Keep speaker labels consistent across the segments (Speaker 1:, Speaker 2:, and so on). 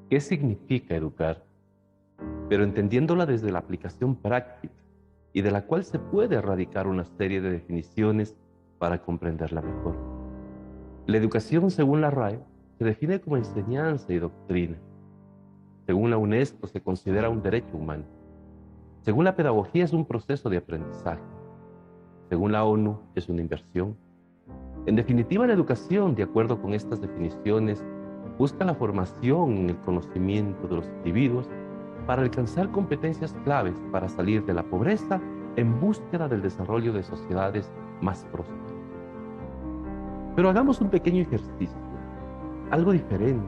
Speaker 1: ¿Qué significa educar? Pero entendiéndola desde la aplicación práctica y de la cual se puede erradicar una serie de definiciones para comprenderla mejor. La educación, según la RAE, se define como enseñanza y doctrina. Según la UNESCO, se considera un derecho humano. Según la pedagogía, es un proceso de aprendizaje. Según la ONU, es una inversión. En definitiva, la educación, de acuerdo con estas definiciones, busca la formación en el conocimiento de los individuos para alcanzar competencias claves para salir de la pobreza en búsqueda del desarrollo de sociedades más prósperas. Pero hagamos un pequeño ejercicio, algo diferente.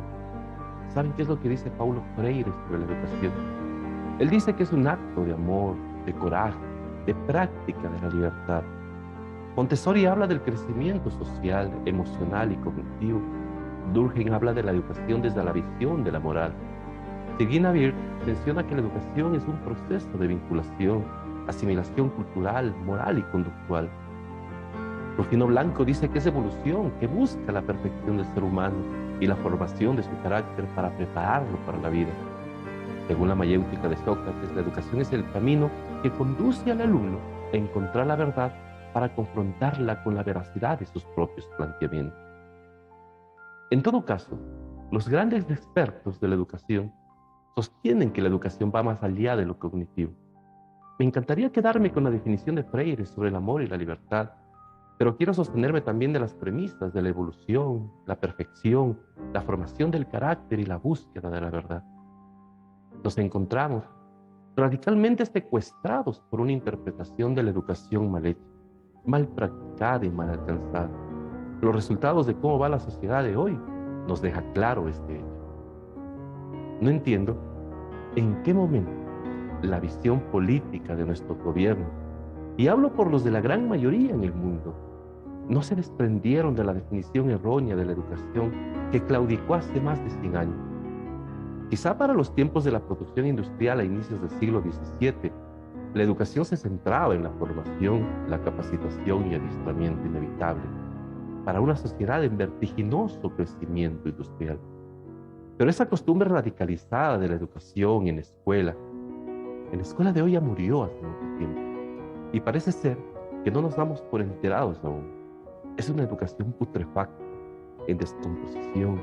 Speaker 1: ¿Saben qué es lo que dice Paulo Freire sobre la educación? Él dice que es un acto de amor, de coraje, de práctica de la libertad. Montessori habla del crecimiento social, emocional y cognitivo. Durkheim habla de la educación desde la visión de la moral. Sigina Birk menciona que la educación es un proceso de vinculación, asimilación cultural, moral y conductual. Rufino Blanco dice que es evolución, que busca la perfección del ser humano y la formación de su carácter para prepararlo para la vida. Según la mayéutica de Sócrates, la educación es el camino que conduce al alumno a encontrar la verdad para confrontarla con la veracidad de sus propios planteamientos. En todo caso, los grandes expertos de la educación sostienen que la educación va más allá de lo cognitivo. Me encantaría quedarme con la definición de Freire sobre el amor y la libertad, pero quiero sostenerme también de las premisas de la evolución, la perfección, la formación del carácter y la búsqueda de la verdad. Nos encontramos radicalmente secuestrados por una interpretación de la educación mal hecha, mal practicada y mal alcanzada. Los resultados de cómo va la sociedad de hoy nos deja claro este hecho. No entiendo en qué momento la visión política de nuestros gobiernos, y hablo por los de la gran mayoría en el mundo, no se desprendieron de la definición errónea de la educación que claudicó hace más de 100 años. Quizá para los tiempos de la producción industrial a inicios del siglo XVII, la educación se centraba en la formación, la capacitación y adiestramiento inevitable para una sociedad en vertiginoso crecimiento industrial. Pero esa costumbre radicalizada de la educación en la escuela de hoy ya murió hace mucho tiempo y parece ser que no nos damos por enterados aún. Es una educación putrefacta, en descomposición,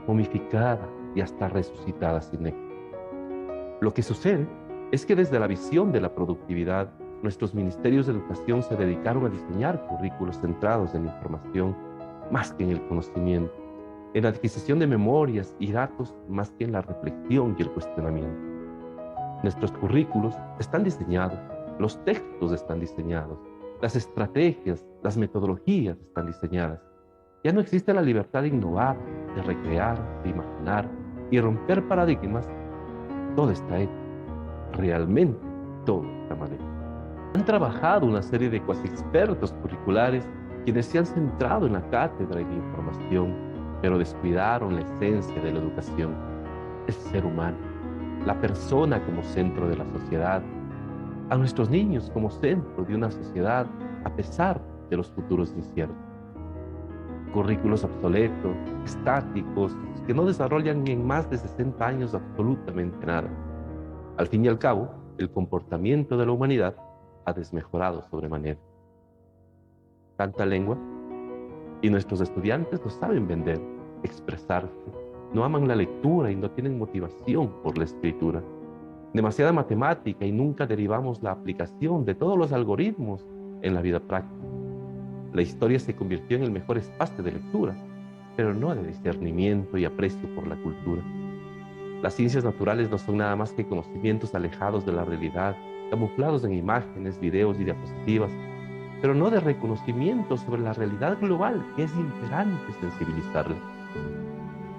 Speaker 1: momificada y hasta resucitada sin éxito. Lo que sucede es que desde la visión de la productividad, nuestros ministerios de educación se dedicaron a diseñar currículos centrados en la información más que en el conocimiento, en la adquisición de memorias y datos más que en la reflexión y el cuestionamiento. Nuestros currículos están diseñados, los textos están diseñados, las estrategias, las metodologías están diseñadas. Ya no existe la libertad de innovar, de recrear, de imaginar y romper paradigmas. Todo está hecho. Realmente todo está mal hecho. Han trabajado una serie de cuasi expertos curriculares quienes se han centrado en la cátedra y la información, pero descuidaron la esencia de la educación, el ser humano, la persona como centro de la sociedad, a nuestros niños como centro de una sociedad a pesar de los futuros inciertos. Currículos obsoletos, estáticos, que no desarrollan en más de 60 años absolutamente nada. Al fin y al cabo, el comportamiento de la humanidad ha desmejorado sobremanera. Tanta lengua, y nuestros estudiantes no saben vender, expresarse, no aman la lectura y no tienen motivación por la escritura. Demasiada matemática y nunca derivamos la aplicación de todos los algoritmos en la vida práctica. La historia se convirtió en el mejor espacio de lectura, pero no de discernimiento y aprecio por la cultura. Las ciencias naturales no son nada más que conocimientos alejados de la realidad, camuflados en imágenes, videos y diapositivas, pero no de reconocimiento sobre la realidad global que es imperante sensibilizarla.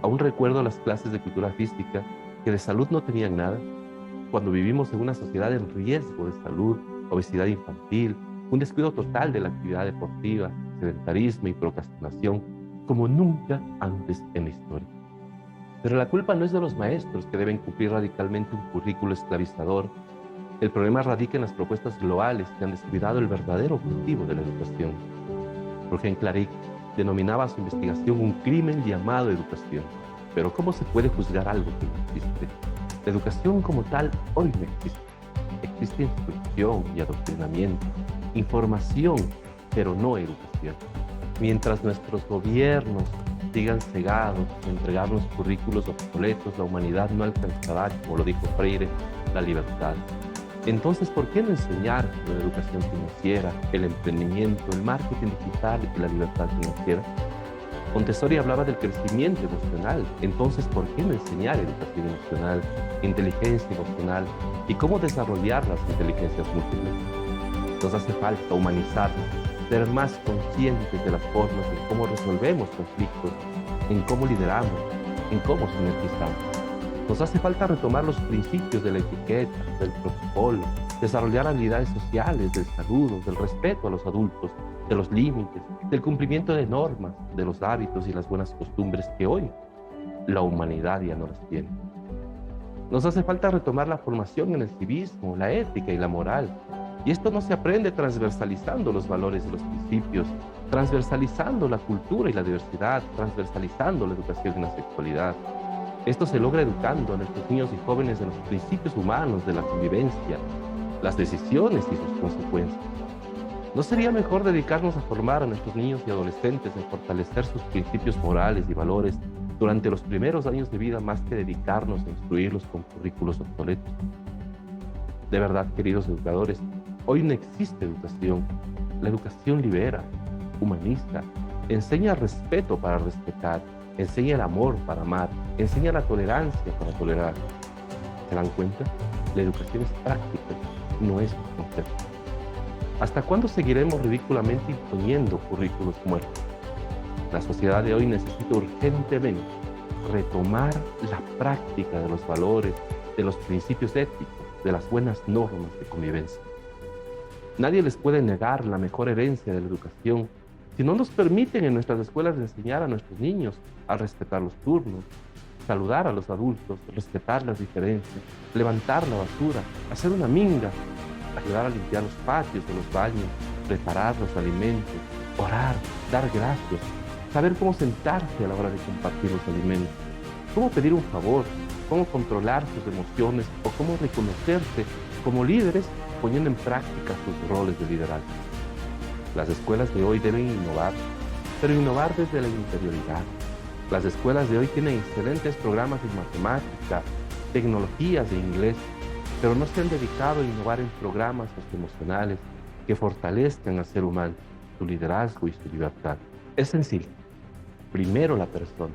Speaker 1: Aún recuerdo las clases de cultura física que de salud no tenían nada, cuando vivimos en una sociedad en riesgo de salud, obesidad infantil, un descuido total de la actividad deportiva, sedentarismo y procrastinación, como nunca antes en la historia. Pero la culpa no es de los maestros que deben cumplir radicalmente un currículo esclavizador. El problema radica en las propuestas globales que han descuidado el verdadero objetivo de la educación. Roger Claric denominaba a su investigación un crimen llamado educación, Pero ¿cómo se puede juzgar algo que no existe? La educación como tal hoy no existe. Existe instrucción y adoctrinamiento, información, pero no educación. Mientras nuestros gobiernos sigan cegados en entregarnos currículos obsoletos, la humanidad no alcanzará, como lo dijo Freire, la libertad. Entonces, ¿por qué no enseñar la educación financiera, el emprendimiento, el marketing digital y la libertad financiera? Montessori hablaba del crecimiento emocional. Entonces, ¿por qué no enseñar educación emocional, inteligencia emocional y cómo desarrollar las inteligencias múltiples? Nos hace falta humanizarnos, ser más conscientes de las formas en cómo resolvemos conflictos, en cómo lideramos, en cómo sinergizamos. Nos hace falta retomar los principios de la etiqueta, del protocolo, desarrollar habilidades sociales, del saludo, del respeto a los adultos, de los límites, del cumplimiento de normas, de los hábitos y las buenas costumbres que hoy la humanidad ya no las tiene. Nos hace falta retomar la formación en el civismo, la ética y la moral. Y esto no se aprende transversalizando los valores y los principios, transversalizando la cultura y la diversidad, transversalizando la educación y la sexualidad. Esto se logra educando a nuestros niños y jóvenes en los principios humanos de la convivencia, las decisiones y sus consecuencias. ¿No sería mejor dedicarnos a formar a nuestros niños y adolescentes en fortalecer sus principios morales y valores durante los primeros años de vida más que dedicarnos a instruirlos con currículos obsoletos? De verdad, queridos educadores, hoy no existe educación. La educación libera, humaniza, enseña respeto para respetar, enseña el amor para amar, enseña la tolerancia para tolerar. ¿Se dan cuenta? La educación es práctica, no es un concepto. ¿Hasta cuándo seguiremos ridículamente imponiendo currículos muertos? La sociedad de hoy necesita urgentemente retomar la práctica de los valores, de los principios éticos, de las buenas normas de convivencia. Nadie les puede negar la mejor herencia de la educación si no nos permiten en nuestras escuelas enseñar a nuestros niños a respetar los turnos, saludar a los adultos, respetar las diferencias, levantar la basura, hacer una minga, ayudar a limpiar los patios o los baños, preparar los alimentos, orar, dar gracias, saber cómo sentarse a la hora de compartir los alimentos, cómo pedir un favor, cómo controlar sus emociones o cómo reconocerse como líderes poniendo en práctica sus roles de liderazgo. Las escuelas de hoy deben innovar, pero innovar desde la interioridad. Las escuelas de hoy tienen excelentes programas en matemática, tecnologías de inglés, pero no se han dedicado a innovar en programas socioemocionales que fortalezcan al ser humano, su liderazgo y su libertad. Es sencillo. Primero la persona.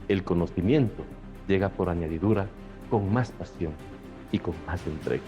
Speaker 1: El conocimiento llega por añadidura con más pasión y con más entrega.